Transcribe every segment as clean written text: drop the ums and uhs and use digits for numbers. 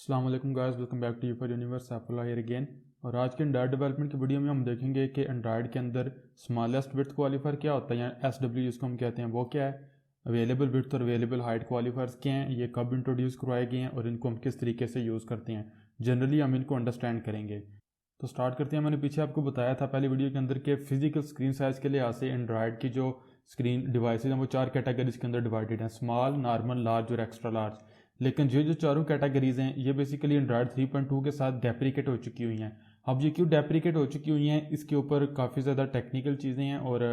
अस्सलाम वालेकुम guys, welcome back to यूफर यूनिवर्स। Saifullah here again. और आज के एंड्रॉयड डेवलपमेंट की वीडियो में हम देखेंगे कि एंड्रॉयड के अंदर स्मॉलेस्ट विड्थ क्वालिफायर क्या होता है, या SW जिसको हम कहते हैं वो क्या है, अवेलेबल विड्थ और अवेलेबल हाइट क्वालिफायर्स क्या हैं, ये कब इंट्रोड्यूस करवाए गए हैं और इनको हम किस तरीके से यूज़ करते हैं। जनरली हम इनको अंडरस्टैंड करेंगे। तो स्टार्ट करते हैं। मैंने पीछे आपको बताया था पहली वीडियो के अंदर के फिजिकल स्क्रीन साइज़ के लिहाज से एंड्रॉयड की जो स्क्रीन डिवाइसेज हैं वो 4 कैटेगरीज के अंदर डिवाइडेड हैं: स्मॉल, नॉर्मल, लार्ज और एक्स्ट्रा लार्ज। लेकिन ये जो चारों कैटेगरीज हैं ये बेसिकली एंड्रॉयड 3.2 के साथ डेप्रिकेट हो चुकी हुई हैं। अब ये क्यों डेप्रिकेट हो चुकी हुई हैं, इसके ऊपर काफ़ी ज़्यादा टेक्निकल चीज़ें हैं और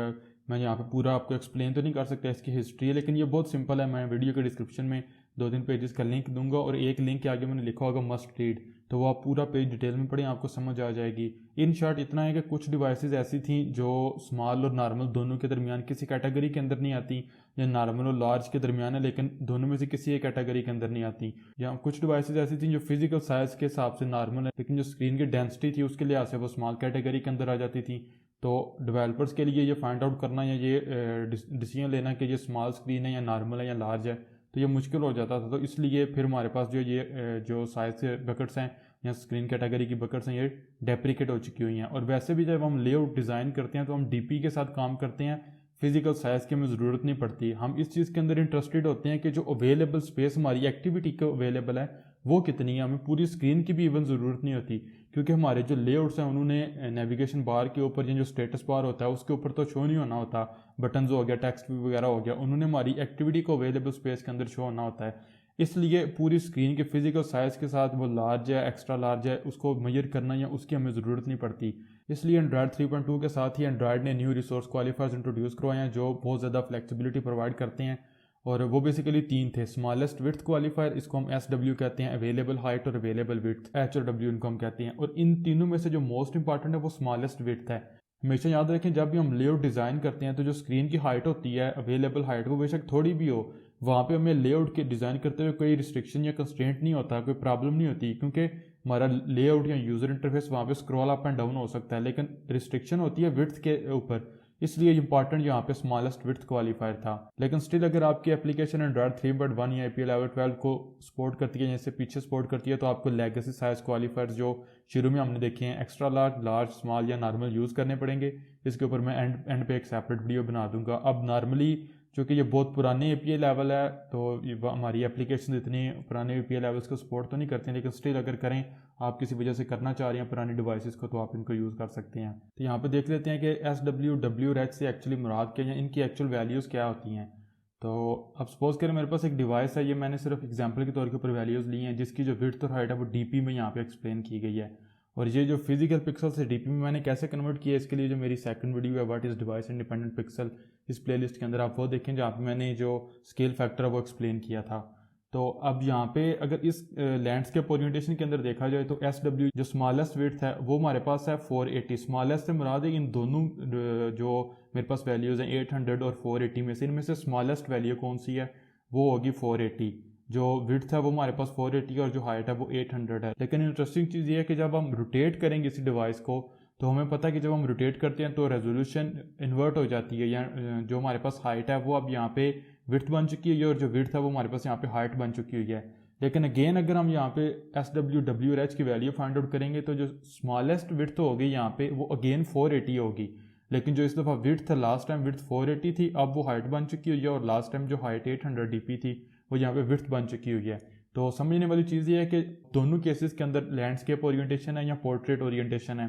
मैं यहाँ पे पूरा आपको एक्सप्लेन तो नहीं कर सकता इसकी हिस्ट्री है, लेकिन ये बहुत सिंपल है। मैं वीडियो के डिस्क्रिप्शन में 2-3 पेजेस का लिंक दूंगा और एक लिंक के आगे मैंने लिखा होगा मस्ट रीड, तो वो आप पूरा पेज डिटेल में पढ़ें, आपको समझ आ जाएगी। इन शॉर्ट इतना है कि कुछ डिवाइसेस ऐसी थी जो स्मॉल और नॉर्मल दोनों के दरमियान किसी कैटेगरी के अंदर नहीं आती, या नॉर्मल और लार्ज के दरमियान है लेकिन दोनों में से किसी एक कैटेगरी के अंदर नहीं आती। या कुछ डिवाइसेस ऐसी थी जो फिजिकल साइज के हिसाब से नॉर्मल है लेकिन जो स्क्रीन की डेंसिटी थी उसके लिहाज से वो स्मॉल कैटेगरी के अंदर आ जाती थी। तो डेवलपर्स के लिए ये फाइंड आउट करना या ये डिसीजन लेना कि ये स्मॉल स्क्रीन है या नॉर्मल है या लार्ज है, तो ये मुश्किल हो जाता था। तो इसलिए फिर हमारे पास जो ये जो साइज के बकेट्स हैं या स्क्रीन कैटेगरी की बकेट्स हैं ये डेप्रिकेट हो चुकी हुई हैं। और वैसे भी जब हम लेआउट डिज़ाइन करते हैं तो हम DP के साथ काम करते हैं, फिजिकल साइज़ की हमें ज़रूरत नहीं पड़ती। हम इस चीज़ के अंदर इंटरेस्टेड होते हैं कि जो अवेलेबल स्पेस हमारी एक्टिविटी को अवेलेबल है वो कितनी है। हमें पूरी स्क्रीन की भी इवन ज़रूरत नहीं होती, क्योंकि हमारे जो लेआउट्स हैं उन्होंने नेविगेशन बार के ऊपर या जो स्टेटस बार होता है उसके ऊपर तो शो नहीं होना होता, बटन्स हो गया, टेक्स्ट वगैरह हो गया, उन्होंने हमारी एक्टिविटी को अवेलेबल स्पेस के अंदर शो होना होता है। इसलिए पूरी स्क्रीन के फिजिकल साइज़ के साथ वो लार्ज है, एक्स्ट्रा लार्ज है, उसको मेजर करना या उसकी हमें ज़रूरत नहीं पड़ती। इसलिए एंड्रॉयड 3.2 के साथ ही एंड्रॉयड ने न्यू रिसोर्स क्वालिफायर्स इंट्रोड्यूस करवाए हैं जो बहुत ज़्यादा फ्लेक्सिबिलिटी प्रोवाइड करते हैं। और वो बेसिकली 3 थे: स्मॉलेस्ट विड्थ क्वालिफायर, इसको हम SW कहते हैं, अवेलेबल हाइट और अवेलेबल विड्थ, H और W इनको हम कहते हैं। और इन तीनों में से जो मोस्ट इंपॉर्टेंट है वो स्मॉलेस्ट विड्थ है। हमेशा याद रखें जब भी हम लेआउट डिज़ाइन करते हैं तो जो स्क्रीन की हाइट होती है, अवेलेबल हाइट, वो बेशक थोड़ी भी हो, वहाँ पे हमें लेआउट के डिज़ाइन करते हुए कोई रिस्ट्रिक्शन या कंस्ट्रेंट नहीं होता, कोई प्रॉब्लम नहीं होती, क्योंकि हमारा लेआउट या यूज़र इंटरफेस वहाँ पे स्क्रॉल अप एंड डाउन हो सकता है, लेकिन रिस्ट्रिक्शन होती है विड्थ के ऊपर। इसलिए इंपॉर्टेंट यहाँ पे स्मॉलेस्ट विड्थ क्वालिफायर था। लेकिन स्टिल अगर आपकी एप्लीकेशन एंड्रॉयड 3.1 या API लेवल 12 को सपोर्ट करती है, जैसे पीछे सपोर्ट करती है, तो आपको लेगेसी साइज क्वालिफायर जो शुरू में हमने देखे हैं, एक्स्ट्रा लार्ज, लार्ज, स्मॉल या नॉर्मल यूज़ करने पड़ेंगे। इसके ऊपर मैं एंड पे एक सेपरेट वीडियो बना दूंगा। अब नॉर्मली चूँकि ये बहुत पुराने API लेवल है तो हमारी एप्लीकेशन इतनी पुराने API लेवल्स को सपोर्ट तो नहीं करते हैं, लेकिन स्टिल अगर करें, आप किसी वजह से करना चाह रहे हैं पुरानी डिवाइसेस को, तो आप इनको यूज़ कर सकते हैं। तो यहाँ पे देख लेते हैं कि SW, W और H से एक्चुअली मुराद क्या है, इनकी एक्चुअल वैल्यूज़ क्या होती हैं। तो अब सपोज करें मेरे पास एक डिवाइस है, ये मैंने सिर्फ एग्जांपल के तौर के ऊपर वैल्यूज़ ली हैं, जिसकी जो विड्थ और हाइट है वो DP में यहाँ पे एक्सप्लेन की गई है। और ये जो फिजिकल पिक्सल से DP में मैंने कैसे कन्वर्ट किया, इसके लिए जो मेरी सेकंड वीडियो है what is device independent pixel, इस प्लेलिस्ट के अंदर आप वो देखें जहाँ पे मैंने जो स्केल फैक्टर है वो एक्सप्लेन किया था। तो अब यहाँ पे अगर इस लैंडस्केप ओरिएंटेशन के अंदर देखा जाए तो SW जो स्मॉलेस्ट विड्थ है वो हमारे पास है 480। स्मॉलेस्ट से मुराद है इन दोनों जो मेरे पास वैल्यूज़ हैं 800 और 480 में से, इनमें से स्मॉलेस्ट वैल्यू कौन सी है, वो होगी 480। जो विड्थ है वो हमारे पास 480 और जो हाइट है वो 800 है। लेकिन इंटरेस्टिंग चीज़ ये है कि जब हम रोटेट करेंगे इसी डिवाइस को तो हमें पता है कि जब हम रोटेट करते हैं तो रेजोल्यूशन इन्वर्ट हो जाती है, या जो हमारे पास हाइट है वो अब यहाँ पे विड्थ बन चुकी है और जो विड्थ है वो हमारे पास यहाँ पे हाइट बन चुकी हुई है। लेकिन अगेन अगर हम यहाँ पे SW, W और H की वैल्यू फाइंड आउट करेंगे तो जो स्मॉलेस्ट विड्थ होगी यहाँ पे वो अगेन 480 होगी, लेकिन जो इस दफ़ा विड्थ था, लास्ट टाइम विड्थ 480 थी, अब वो हाइट बन चुकी हुई है, और लास्ट टाइम जो हाइट 800 DP थी वो यहाँ पे विड्थ बन चुकी हुई है। तो समझने वाली चीज़ ये है कि दोनों केसेस के अंदर लैंडस्केप ओरिएंटेशन है या पोर्ट्रेट ओरिएंटेशन है,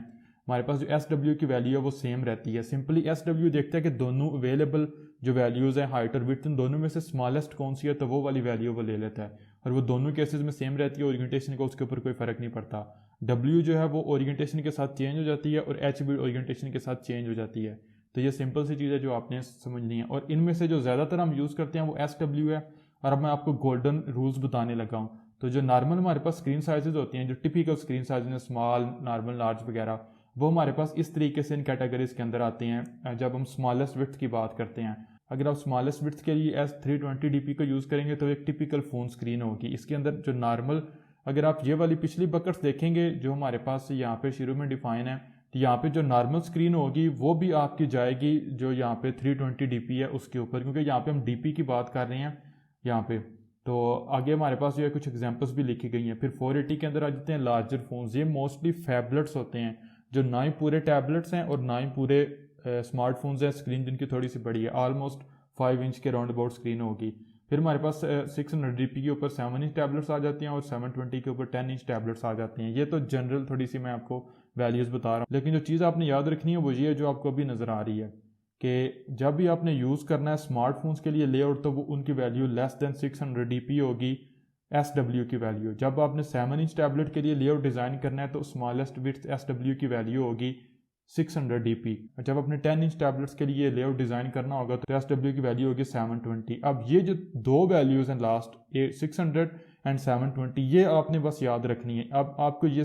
हमारे पास जो SW की वैल्यू है वो सेम रहती है। सिंपली SW देखता है कि दोनों अवेलेबल जो वैल्यूज़ हैं, हाइट और विड्थ, इन दोनों में से स्मॉलेस्ट कौन सी है, तो वो वाली वैल्यू वो ले लेता है, और वो दोनों केसेस में सेम रहती है। ओरिएंटेशन का उसके ऊपर कोई फ़र्क नहीं पड़ता। W जो है वो ओरिएंटेशन के साथ चेंज हो जाती है और H भी ओरिएंटेशन के साथ चेंज हो जाती है। तो ये सिंपल सी चीज़ है जो आपने समझनी है। और इनमें से जो ज़्यादातर हम यूज़ करते हैं वो SW है। और अब मैं आपको गोल्डन रूल्स बताने लगा हूँ। तो जो नॉर्मल हमारे पास स्क्रीन साइजेज होती हैं, जो टिपिकल स्क्रीन साइज हैं, स्मॉल, नॉर्मल, लार्ज वगैरह, वो हमारे पास इस तरीके से इन कैटेगरीज के अंदर आते हैं जब हम स्मॉलेस्ट विड्थ की बात करते हैं। अगर आप स्मॉलेस्ट विड्थ के लिए S320 DP को यूज़ करेंगे तो एक टिपिकल फ़ोन स्क्रीन होगी। इसके अंदर जो नॉर्मल, अगर आप ये वाली पिछली बकेट्स देखेंगे जो हमारे पास यहाँ पे शुरू में डिफाइन है, तो यहाँ पे जो नॉर्मल स्क्रीन होगी वो भी आपकी जाएगी जो यहाँ पे 320 DP है उसके ऊपर, क्योंकि यहाँ पे हम DP की बात कर रहे हैं यहाँ पे। तो आगे हमारे पास जो है कुछ एग्जांपल्स भी लिखी गई हैं। फिर 480 के अंदर आ जाते हैं लार्जर फ़ोन्स। ये मोस्टली फैबलेट्स होते हैं, जो ना ही पूरे टैबलेट्स हैं और ना ही पूरे स्मार्टफोन्स हैं। स्क्रीन जिनकी थोड़ी सी बड़ी है, ऑलमोस्ट 5 इंच के राउंड अबाउट स्क्रीन होगी। फिर हमारे पास 600 DP के ऊपर 7 इंच टैबलेट्स आ जाती हैं और 720 के ऊपर 10 इंच टैबलेट्स आ जाती हैं। ये तो जनरल थोड़ी सी मैं आपको वैल्यूज़ बता रहा हूँ, लेकिन जो चीज़ आपने याद रखनी है वो ये है जो आपको अभी नज़र आ रही है कि जब भी आपने यूज़ करना है स्मार्टफोन्स के लिए लेआउट, तो वो उनकी वैल्यू लेस देन 600 DP होगी SW की वैल्यू। जब आपने 7 इंच टैबलेट के लिए लेआउट डिज़ाइन करना है तो स्मॉलेस्ट विड्थ SW की वैल्यू होगी 600 DP। जब अपने 10 इंच टैबलेट्स के लिए लेआउट डिज़ाइन करना होगा तो SW की वैल्यू होगी 720। अब ये जो दो वैल्यूज़ हैं लास्ट, 600 एंड 720, ये आपने बस याद रखनी है। अब आपको ये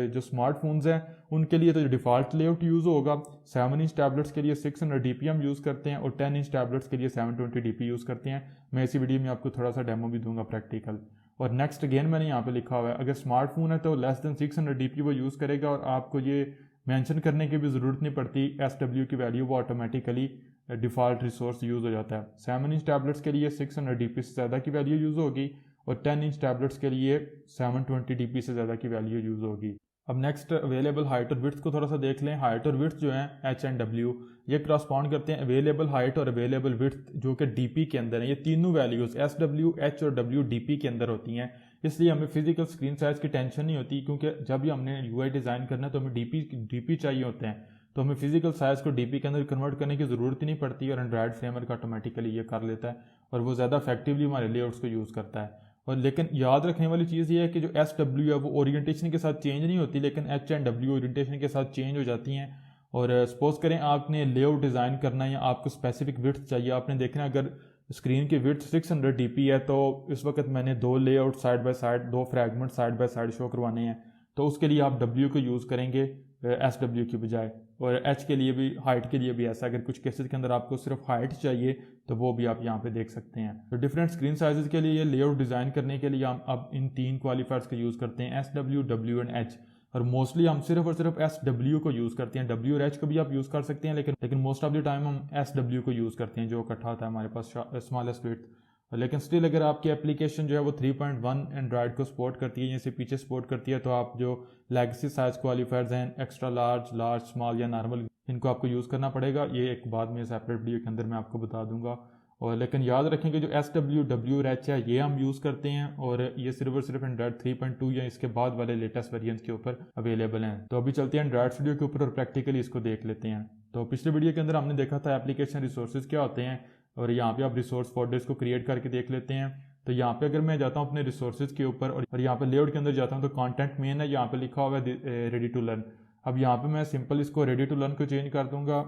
जो स्मार्टफोन्स हैं उनके लिए तो डिफ़ॉल्ट लेआउट यूज़ होगा। 7 इंच टैबलेट्स के लिए 600 DP हम यूज़ करते हैं और 10 इंच टैबलेट्स के लिए 720 DP यूज़ करते हैं। मैं इसी वीडियो में आपको थोड़ा सा डेमो भी दूंगा प्रैक्टिकल। और नेक्स्ट अगेन मैंने यहाँ पे लिखा हुआ है, अगर स्मार्टफोन है तो लेस देन 600 DP वो यूज़ करेगा और आपको ये मेंशन करने की भी ज़रूरत नहीं पड़ती SW की वैल्यू, वो ऑटोमेटिकली डिफ़ॉल्ट रिसोर्स यूज़ हो जाता है। 7 इंच टैबलेट्स के लिए 600 DP से ज़्यादा की वैल्यू यूज़ होगी और 10 इंच टैबलेट्स के लिए 720 DP से ज़्यादा की वैल्यू यूज़ होगी। अब नेक्स्ट अवेलेबल हाइट और विड्थ को थोड़ा सा देख लें। हाइट और विड्थ जो है H एंड W, ये क्रॉसपॉन्ड करते हैं अवेलेबल हाइट और अवेलेबल विड्थ जो कि DP के अंदर है। ये तीनों वैल्यूज़ SW, H और W DP के अंदर होती हैं, इसलिए हमें फिजिकल स्क्रीन साइज़ की टेंशन नहीं होती, क्योंकि जब भी हमने UI डिज़ाइन करना है तो हमें DP चाहिए होते हैं, तो हमें फिजिकल साइज़ को DP के अंदर कन्वर्ट करने की ज़रूरत ही नहीं पड़ती और एंड्रॉयड फ्रेमवर्क ऑटोमेटिकली ये कर लेता है और वो ज़्यादा इफेक्टिवली हमारे लेआउट्स को यूज़ करता है। और लेकिन याद रखने वाली चीज़ ये है कि जो SW है वो ओरिएंटेशन के साथ चेंज नहीं होती, लेकिन H एंड W ओरिएंटेशन के साथ चेंज हो जाती हैं। और सपोज करें आपने लेआउट डिज़ाइन करना है या आपको स्पेसिफिक विड्थ चाहिए, आपने देखना अगर स्क्रीन की विड्थ 600 DP है तो इस वक्त मैंने दो लेआउट साइड बाय साइड, दो fragment side by side show करवाने हैं, तो उसके लिए आप W को यूज़ करेंगे SW की बजाय। और H के लिए भी, हाइट के लिए भी ऐसा, अगर कुछ केसेस के अंदर आपको सिर्फ हाइट चाहिए तो वो भी आप यहाँ पे देख सकते हैं। तो डिफरेंट स्क्रीन साइजेस के लिए लेआउट डिज़ाइन करने के लिए हम अब इन तीन क्वालिफायर्स का यूज़ करते हैं, SW, W एंड H। और मोस्टली हम सिर्फ और सिर्फ SW को यूज़ करते हैं। W और H को भी आप यूज़ कर सकते हैं, लेकिन मोस्ट ऑफ द टाइम हम SW को यूज़ करते हैं जो इकट्ठा होता है हमारे पास स्मॉलेस्ट विड्थ। लेकिन स्टिल अगर आपकी एप्लीकेशन जो है वो 3.1 एंड्रॉयड को सपोर्ट करती है, जैसे पीछे सपोर्ट करती है, तो आप जो लेगेसी साइज क्वालिफायर्स हैं, एक्स्ट्रा लार्ज, लार्ज, स्मॉल या नॉर्मल, इनको आपको यूज़ करना पड़ेगा। ये एक बाद में सेपरेट वीडियो के अंदर मैं आपको बता दूंगा। और लेकिन याद रखें कि जो SW, W और H है ये हम यूज़ करते हैं और ये सिर्फ एंड्रॉयड 3.2 या इसके बाद वाले लेटेस्ट वेरिएंट्स के ऊपर अवेलेबल हैं। तो अभी चलते हैं एंड्रॉयड स्टूडियो के ऊपर और प्रैक्टिकली इसको देख लेते हैं। तो पिछले वीडियो के अंदर हमने देखा था एप्लीकेशन रिसोर्सेज क्या होते हैं और यहाँ पे आप रिसोर्स फोल्डर्स को क्रिएट करके देख लेते हैं। तो यहाँ पे अगर मैं जाता हूँ अपने रिसोर्सेज के ऊपर और यहाँ पे लेआउट के अंदर जाता हूँ तो कंटेंट मेन है, यहाँ पे लिखा हुआ है रेडी टू लर्न। अब यहाँ पे मैं सिंपल इसको रेडी टू लर्न को चेंज कर दूंगा,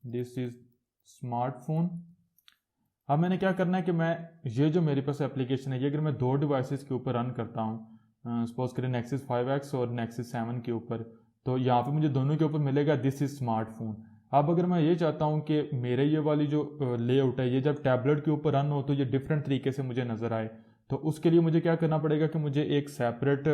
दिस इज स्मार्टफोन। अब मैंने क्या करना है कि मैं ये जो मेरे पास एप्लीकेशन है ये अगर मैं दो डिवाइसेस के ऊपर रन करता हूँ, सपोज करें Nexus 5X और Nexus 7 के ऊपर, तो यहाँ पे मुझे दोनों के ऊपर मिलेगा दिस इज स्मार्टफोन। अब अगर मैं ये चाहता हूँ कि मेरे ये वाली जो लेआउट है ये जब टैबलेट के ऊपर रन हो तो ये डिफरेंट तरीके से मुझे नज़र आए, तो उसके लिए मुझे क्या करना पड़ेगा कि मुझे एक सेपरेट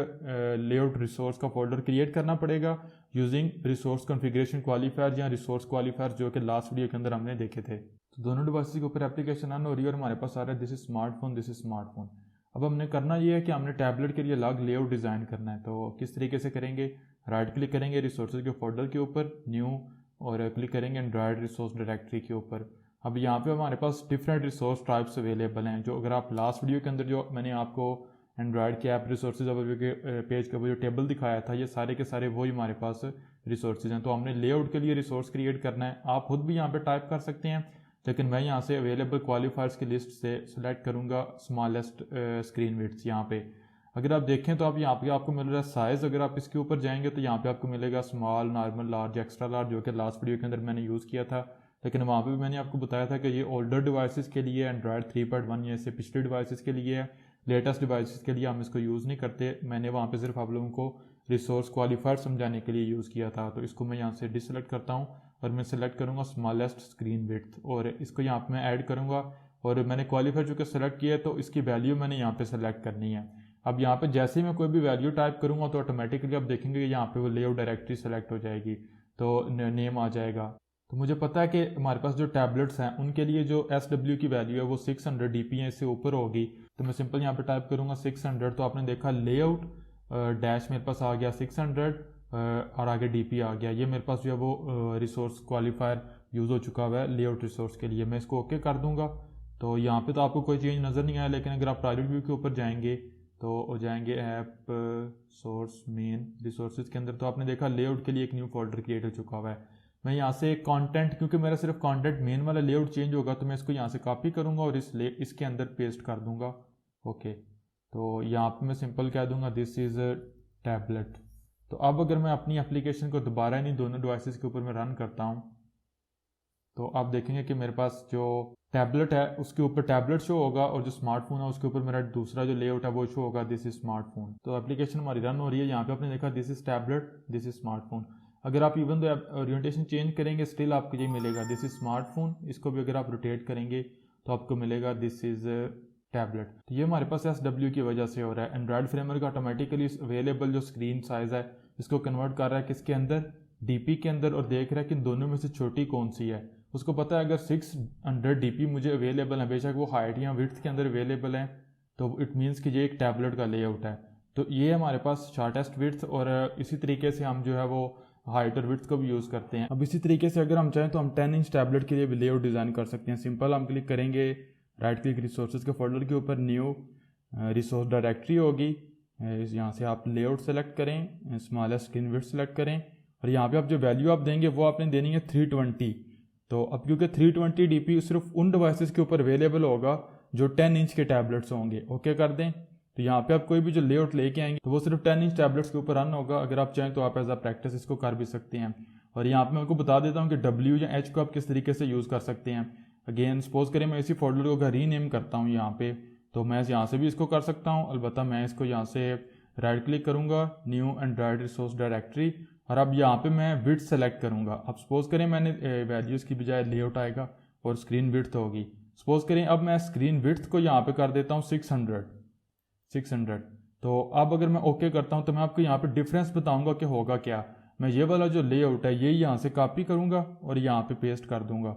लेआउट रिसोर्स का फोल्डर क्रिएट करना पड़ेगा यूजिंग रिसोर्स कॉन्फ़िगरेशन क्वालिफायर या रिसोर्स क्वालिफायर जो कि लास्ट वीडियो के अंदर हमने देखे थे। तो दोनों डिवाइस के ऊपर एप्लीकेशन रन हो रही है और हमारे पास आ रहा है this is smartphone, this is smartphone. अब हमने करना ये है कि हमने टैबलेट के लिए अलग लेआउट डिज़ाइन करना है। तो किस तरीके से करेंगे, राइट क्लिक करेंगे रिसोर्सेज के फोल्डर के ऊपर, न्यू, और क्लिक करेंगे एंड्रॉयड रिसोर्स डायरेक्टरी के ऊपर। अब यहाँ पे हमारे पास डिफरेंट रिसोर्स टाइप्स अवेलेबल हैं, जो अगर आप लास्ट वीडियो के अंदर जो मैंने आपको एंड्रॉयड के ऐप रिसोर्सेज ओवरव्यू के पेज का वो जो टेबल दिखाया था, ये सारे के सारे वही हमारे पास रिसोर्सेज हैं। तो हमने लेआउट के लिए रिसोर्स क्रिएट करना है, आप खुद भी यहाँ पे टाइप कर सकते हैं, लेकिन मैं यहाँ से अवेलेबल क्वालिफायर्स की लिस्ट से सिलेक्ट करूँगा स्मॉलेस्ट स्क्रीन विड्थ। यहाँ पे अगर आप देखें तो आप यहाँ पे आपको मिल रहा है साइज़, अगर आप इसके ऊपर जाएंगे तो यहाँ पे आपको मिलेगा small, normal, large, extra large, जो कि लास्ट वीडियो के अंदर मैंने यूज़ किया था। लेकिन वहाँ पे भी मैंने आपको बताया था कि ये ओल्डर डिवाइसेस के लिए एंड्रॉयड 3.1 या इससे पिछले डिवाइसेस के लिए है, लेटेस्ट डिवाइसेस के लिए हम इसको यूज़ नहीं करते। मैंने वहाँ पे सिर्फ आप लोगों को रिसोर्स क्वालिफायर समझाने के लिए यूज़ किया था। तो इसको मैं यहाँ से डिसलेक्ट करता हूँ और मैं सेलेक्ट करूँगा स्मॉलेस्ट स्क्रीन विड्थ और इसको यहाँ पे मैं ऐड करूँगा। और मैंने क्वालिफायर जो कि सेलेक्ट किया है तो इसकी वैल्यू मैंने यहाँ पे सेलेक्ट करनी है। अब यहाँ पे जैसे ही मैं कोई भी वैल्यू टाइप करूँगा तो ऑटोमेटिकली आप देखेंगे कि यहाँ पे वो लेआउट डायरेक्टरी सेलेक्ट हो जाएगी, तो नेम आ जाएगा। तो मुझे पता है कि हमारे पास जो टैबलेट्स हैं उनके लिए जो SW की वैल्यू है वो 600 DP है, इससे ऊपर होगी। तो मैं सिंपल यहाँ पे टाइप करूँगा 600, तो आपने देखा लेआउट डैश मेरे पास आ गया 600 और आगे DP आ गया। ये मेरे पास जो है वो रिसोर्स क्वालिफायर यूज़ हो चुका हुआ है लेआउट रिसोर्स के लिए। मैं इसको ओके कर दूंगा। तो यहाँ पे तो आपको कोई चेंज नज़र नहीं आया, लेकिन अगर आप प्राइवेट व्यू के ऊपर जाएंगे तो हो जाएंगे ऐप सोर्स मेन रिसोर्सेज के अंदर, तो आपने देखा लेआउट के लिए एक न्यू फोल्डर क्रिएट हो चुका हुआ है। मैं यहाँ से कंटेंट, क्योंकि मेरा सिर्फ कंटेंट मेन वाला लेआउट चेंज होगा, तो मैं इसको यहाँ से कॉपी करूँगा और इसके अंदर पेस्ट कर दूंगा। ओके, तो यहाँ पे मैं सिंपल कह दूंगा दिस इज़ टैबलेट। तो अब अगर मैं अपनी एप्लीकेशन को दोबारा इन्हीं दोनों डिवाइसेस के ऊपर मैं रन करता हूँ तो आप देखेंगे कि मेरे पास जो टैबलेट है उसके ऊपर टैबलेट शो होगा और जो स्मार्टफोन है उसके ऊपर मेरा दूसरा जो लेआउट है वो शो होगा दिस इज स्मार्टफोन। तो एप्लीकेशन हमारी रन हो रही है। यहाँ पे आपने देखा this is tablet, this is smartphone. अगर आप इवन दो ओरिएंटेशन चेंज करेंगे स्टिल आपको ये मिलेगा दिस इज स्मार्टफोन। इसको भी अगर आप रोटेट करेंगे तो आपको मिलेगा दिस इज टैबलेट। तो ये हमारे पास SW की वजह से हो रहा है। एंड्रॉयड फ्रेमवर्क ऑटोमेटिकली अवेलेबल जो स्क्रीन साइज है इसको कन्वर्ट कर रहा है किसके अंदर, DP के अंदर, और देख रहा है कि दोनों में से छोटी कौन सी है। उसको पता है अगर 600 DP मुझे अवेलेबल है, बेशक वो हाइट या विड्थ के अंदर अवेलेबल है, तो इट मीन्स कि ये एक टैबलेट का लेआउट है। तो ये हमारे पास शॉर्टेस्ट विड्थ, और इसी तरीके से हम जो है वो हाइट और विड्थ को भी यूज़ करते हैं। अब इसी तरीके से अगर हम चाहें तो हम 10 इंच टैबलेट के लिए भी लेआउट डिज़ाइन कर सकते हैं। सिंपल हम क्लिक करेंगे राइट क्लिक रिसोर्सेज के फोल्डर के ऊपर, न्यू रिसोर्स डायरेक्टरी होगी, यहाँ से आप लेआउट सेलेक्ट करें, स्मॉलेस्ट स्क्रीन विड्थ सेलेक्ट करें, और यहाँ पे आप जो वैल्यू आप देंगे वो आपने देनी है 320। तो अब क्योंकि 320 DP सिर्फ उन डिवाइसेस के ऊपर अवेलेबल होगा जो 10 इंच के टैबलेट्स होंगे। ओके कर दें। तो यहाँ पे आप कोई भी जो लेआउट लेके आएंगे तो वो सिर्फ 10 इंच टैबलेट्स के ऊपर रन होगा। अगर आप चाहें तो आप एज अ प्रैक्टिस इसको कर भी सकते हैं। और यहाँ पे मैं आपको बता देता हूँ कि W या H को आप किस तरीके से यूज़ कर सकते हैं। अगेन सपोज करें मैं इसी फोल्डर को अगर रीनेम करता हूँ यहाँ पे, तो मैं यहाँ से भी इसको कर सकता हूँ। अलबत्ता मैं इसको यहाँ से राइट क्लिक करूँगा, न्यू एंड्रॉयड रिसोर्स डायरेक्टरी, और अब यहाँ पे मैं विड्थ सेलेक्ट करूँगा। अब सपोज करें मैंने वैल्यूज़ की बजाय लेआउट आएगा और स्क्रीन विड्थ होगी। सपोज करें अब मैं स्क्रीन विड्थ को यहाँ पे कर देता हूँ 600। तो अब अगर मैं ओके करता हूँ तो मैं आपको यहाँ पे डिफरेंस बताऊँगा कि होगा क्या। मैं ये वाला जो लेआउट है ये यहाँ से कॉपी करूँगा और यहाँ पे पेस्ट कर दूँगा,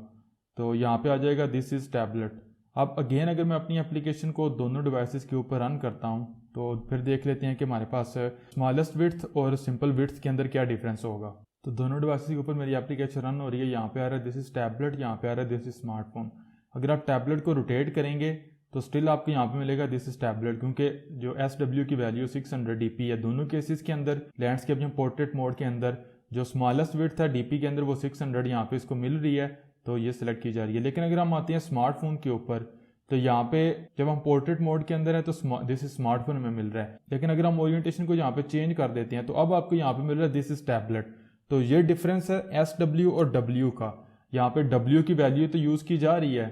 तो यहाँ पे आ जाएगा दिस इज़ टैबलेट। अब अगेन अगर मैं अपनी एप्लीकेशन को दोनों डिवाइसेस के ऊपर रन करता हूँ तो फिर देख लेते हैं कि हमारे पास स्मॉलेस्ट विड्थ और सिंपल विड्थ के अंदर क्या डिफरेंस होगा। तो दोनों डिवाइसेस के ऊपर मेरी एप्लीकेशन रन हो रही है। यहाँ पे आ रहा है दिस इज टैबलेट, यहाँ पे आ रहा है दिस इज स्मार्टफोन। अगर आप टैबलेट को रोटेट करेंगे तो स्टिल आपको यहाँ पे मिलेगा दिस इज टैबलेट, क्योंकि जो SW की वैल्यू 600 DP है दोनों केसेस के अंदर। लैंडस्केप या पोर्ट्रेट मोड के अंदर जो स्मॉलेस्ट विड्थ है DP के अंदर वो 600 यहाँ पे इसको मिल रही है, तो ये सिलेक्ट की जा रही है। लेकिन अगर हम आते हैं स्मार्टफोन के ऊपर तो यहाँ पे जब हम पोर्ट्रेट मोड के अंदर है तो दिस इज स्मार्टफोन में मिल रहा है। लेकिन अगर हम ओरिएंटेशन को यहाँ पे चेंज कर देते हैं तो अब आपको यहाँ पे मिल रहा है दिस इज टैबलेट। तो ये डिफरेंस है SW और W का। यहाँ पे W की वैल्यू तो यूज़ की जा रही है,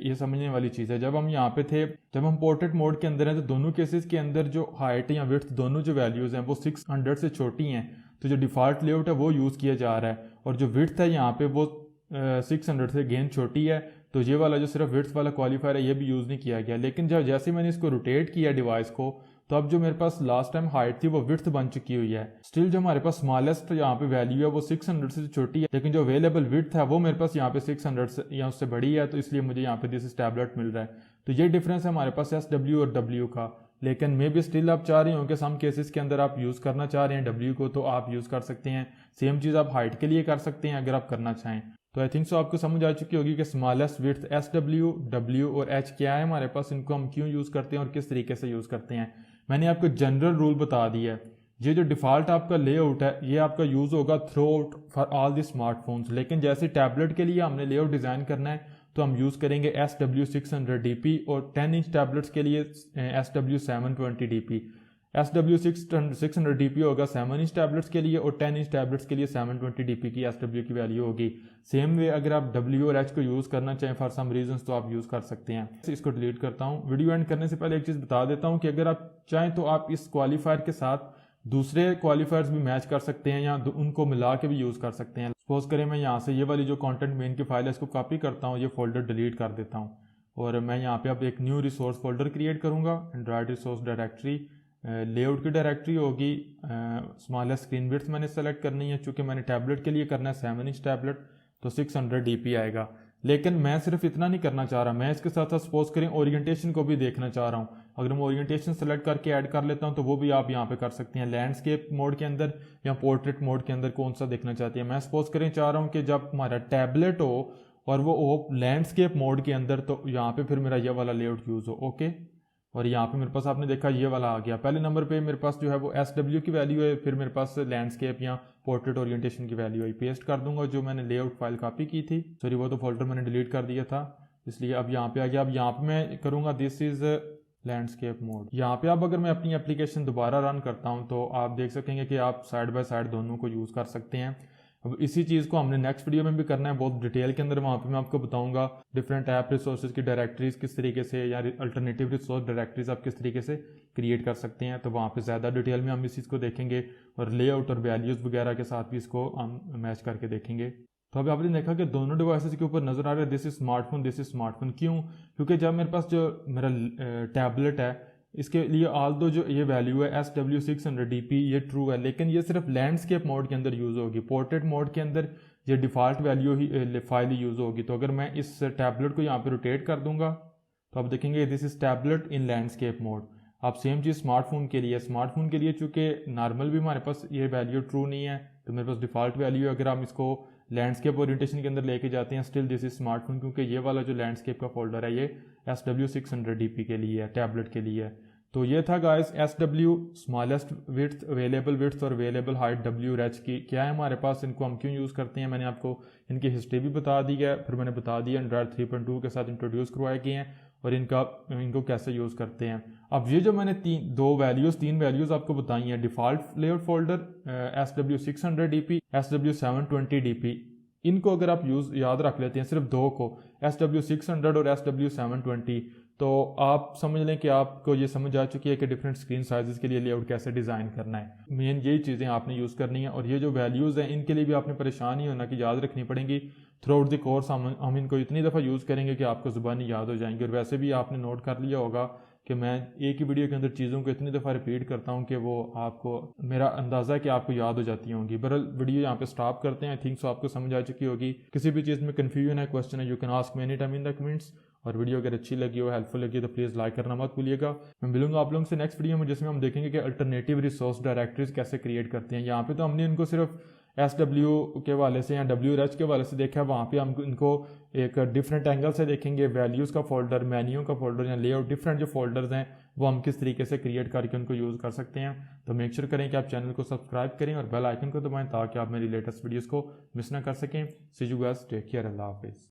ये समझने वाली चीज़ है। जब हम यहाँ पे थे, जब हम पोर्ट्रेट मोड के अंदर हैं, तो दोनों केसेस के अंदर जो हाइट या विड्थ दोनों जो वैल्यूज़ हैं वो 600 से छोटी हैं, तो जो डिफ़ॉल्ट लेआउट है वो यूज़ किया जा रहा है। और जो विड्थ है यहाँ पे वो 600 से गेन छोटी है, तो ये वाला जो सिर्फ विड्थ वाला क्वालिफायर है ये भी यूज़ नहीं किया गया। लेकिन जब जैसे मैंने इसको रोटेट किया डिवाइस को, तो अब जो मेरे पास लास्ट टाइम हाइट थी वो विड्थ बन चुकी हुई है। स्टिल जो हमारे पास स्मॉलेस्ट यहाँ पे वैल्यू है वो 600 से छोटी है, लेकिन जो अवेलेबल विड्थ है वो मेरे पास यहाँ पे 600 से या उससे बड़ी है, तो इसलिए मुझे यहाँ पे दिस इज टैबलेट मिल रहा है। तो ये डिफरेंस है हमारे पास SW और W का। लेकिन मे भी स्टिल आप चाह रहे हो कि सम केसेस के अंदर आप यूज़ करना चाह रहे हैं W को, तो आप यूज़ कर सकते हैं। सेम चीज़ आप हाइट के लिए कर सकते हैं अगर आप करना चाहें। तो आई थिंक सो आपको समझ आ चुकी होगी कि स्मॉलेस्ट विड्थ SW, W और H क्या है हमारे पास, इनको हम क्यों यूज़ करते हैं और किस तरीके से यूज़ करते हैं। मैंने आपको जनरल रूल बता दिया है। ये जो डिफ़ॉल्ट आपका लेआउट है ये आपका यूज़ होगा through out for all the smartphones. लेकिन जैसे टैबलेट के लिए हमने लेआउट डिज़ाइन करना है तो हम यूज़ करेंगे SW 600 DP, और 10 इंच टैबलेट्स के लिए SW 720 DP। SW 600 DP होगा 7 इंच टैबलेट्स के लिए, और 10 इंच टैबलेट्स के लिए 720 DP की SW की वैल्यू होगी। सेम वे अगर आप W और H को यूज़ करना चाहें फॉर सम रीजंस तो आप यूज़ कर सकते हैं। इसको डिलीट करता हूँ। वीडियो एंड करने से पहले एक चीज़ बता देता हूँ कि अगर आप चाहें तो आप इस क्वालिफायर के साथ दूसरे क्वालिफायर्स भी मैच कर सकते हैं या उनको मिला के भी यूज़ कर सकते हैं। सपोज करें मैं यहाँ से ये वाली जो कंटेंट मेन की फाइल है इसको कॉपी करता हूँ, ये फोल्डर डिलीट कर देता हूँ, और मैं यहाँ पे अब एक न्यू रिसोर्स फोल्डर क्रिएट करूँगा। एंड्रॉयड रिसोर्स डायरेक्टरी, लेआउट की डायरेक्टरी होगी, स्मॉलेस्ट स्क्रीन विड्थ मैंने सेलेक्ट करनी है, चूँकि मैंने टैबलेट के लिए करना है 7 इंच टैबलेट, तो 600 DP आएगा। लेकिन मैं सिर्फ इतना नहीं करना चाह रहा, मैं इसके साथ साथ सपोज करें ओरिएंटेशन को भी देखना चाह रहा हूँ। अगर मैं ओरिएंटेशन सेलेक्ट करके ऐड कर लेता हूँ तो वो भी आप यहाँ पे कर सकते हैं, लैंडस्केप मोड के अंदर या पोर्ट्रेट मोड के अंदर कौन सा देखना चाहती है। मैं सपोज करें चाह रहा हूँ कि जब हमारा टैबलेट हो और वो हो लैंडस्केप मोड के अंदर, तो यहाँ पे फिर मेरा ये वाला लेआउट यूज़ हो। ओके, और यहाँ पे मेरे पास आपने देखा ये वाला आ गया। पहले नंबर पे मेरे पास जो है वो SW की वैल्यू है, फिर मेरे पास लैंडस्केप या पोर्ट्रेट ओरिएंटेशन की वैल्यू है। पेस्ट कर दूंगा जो मैंने लेआउट फाइल कॉपी की थी, सॉरी वो तो फोल्डर मैंने डिलीट कर दिया था, इसलिए अब यहाँ पे आ गया। अब यहाँ पे मैं करूँगा दिस इज लैंडस्केप मोड। यहाँ पे अब अगर मैं अपनी एप्लीकेशन दोबारा रन करता हूँ तो आप देख सकेंगे कि आप साइड बाय साइड दोनों को यूज़ कर सकते हैं। अब इसी चीज़ को हमने नेक्स्ट वीडियो में भी करना है बहुत डिटेल के अंदर, वहाँ पे मैं आपको बताऊंगा डिफरेंट ऐप रिसोर्सेज की डायरेक्टरीज किस तरीके से या अल्टरनेटिव रिसोर्स डायरेक्टरीज आप किस तरीके से क्रिएट कर सकते हैं। तो वहाँ पे ज़्यादा डिटेल में हम इस चीज़ को देखेंगे और लेआउट और वैल्यूज़ वगैरह के साथ भी इसको हम मैच करके देखेंगे। तो अभी आपने देखा कि दोनों डिवाइसेस के ऊपर नजर आ रहा है this is smartphone, this is smartphone. क्यों? क्योंकि जब मेरे पास जो मेरा टैबलेट है इसके लिए ऑल दो जो ये वैल्यू है SW600DP ये ट्रू है, लेकिन ये सिर्फ लैंडस्केप मोड के अंदर यूज़ होगी। पोर्ट्रेट मोड के अंदर ये डिफ़ॉल्ट वैल्यू ही फाइल ही यूज़ होगी। तो अगर मैं इस टैबलेट को यहाँ पे रोटेट कर दूंगा तो आप देखेंगे this is tablet in landscape mode. आप सेम चीज़ स्मार्टफोन के लिए, स्मार्टफोन के लिए चूँकि नॉर्मल भी हमारे पास ये वैल्यू ट्रू नहीं है तो मेरे पास डिफ़ॉल्ट वैल्यू है। अगर हम इसको लैंडस्केप ओरिएंटेशन के अंदर लेके जाते हैं स्टिल दिस इज स्मार्टफोन, क्योंकि ये वाला जो लैंडस्केप का फोल्डर है ये SW600DP के लिए है, टैबलेट के लिए है। तो ये था guys SW smallest width, available width और अवेलेबल हाइट WRH की क्या है हमारे पास, इनको हम क्यों यूज़ करते हैं। मैंने आपको इनकी हिस्ट्री भी बता दी है, फिर मैंने बता दिया एंड्रॉयड 3.2 के साथ इंट्रोड्यूस करवाए गए हैं और इनको कैसे यूज़ करते हैं। अब ये जो मैंने तीन वैल्यूज़ आपको बताई हैं, default layout folder SW600DP SW720DP, इनको अगर आप याद रख लेते हैं सिर्फ दो को, SW600 और SW720, तो आप समझ लें कि आपको ये समझ आ चुकी है कि डिफरेंट स्क्रीन साइजेस के लिए लेआउट कैसे डिज़ाइन करना है। मेन यही चीज़ें आपने यूज़ करनी है और ये जो वैल्यूज़ हैं इनके लिए भी आपने परेशान नहीं होना कि याद रखनी पड़ेंगी। थ्रू आउट द कोर्स हम इनको इतनी दफ़ा यूज़ करेंगे कि आपको ज़ुबानी याद हो जाएंगी। और वैसे भी आपने नोट कर लिया होगा कि मैं एक ही वीडियो के अंदर चीज़ों को इतनी दफ़ा रिपीट करता हूँ कि वो आपको, मेरा अंदाज़ा है कि आपको याद हो जाती होंगी। बहरहाल वीडियो यहाँ पे स्टॉप करते हैं। आई थिंक सो आपको समझ आ चुकी होगी। किसी भी चीज़ में कन्फ्यूजन है, क्वेश्चन है, you can ask me any time in the comments. और वीडियो अगर अच्छी लगी हो, हेल्पफुल लगी तो प्लीज़ लाइक करना मत भूलिएगा। मैं मिलूंगा आप लोगों से नेक्स्ट वीडियो में जिसमें हम देखेंगे कि अल्टरनेटिव रिसोर्स डायरेक्टरीज कैसे क्रिएट करते हैं। यहाँ पे तो हमने इनको सिर्फ SW के वाले से या WRH के वाले से देखा है, वहाँ पे हम इनको एक डिफरेंट एंगल से देखेंगे। वैल्यूज़ का फोल्डर, मेन्यू का फोल्डर या लेआउट, डिफरेंट जो फोल्डर्स हैं वो हम किस तरीके से क्रिएट करके उनको यूज़ कर सकते हैं। तो मेक श्योर करें कि आप चैनल को सब्सक्राइब करें और बेल आइकन को दबाएं ताकि आप मेरी लेटेस्ट वीडियोज़ को मिस ना कर सकें। सी यू गाइस, टेक केयर, अल्लाह हाफिज़।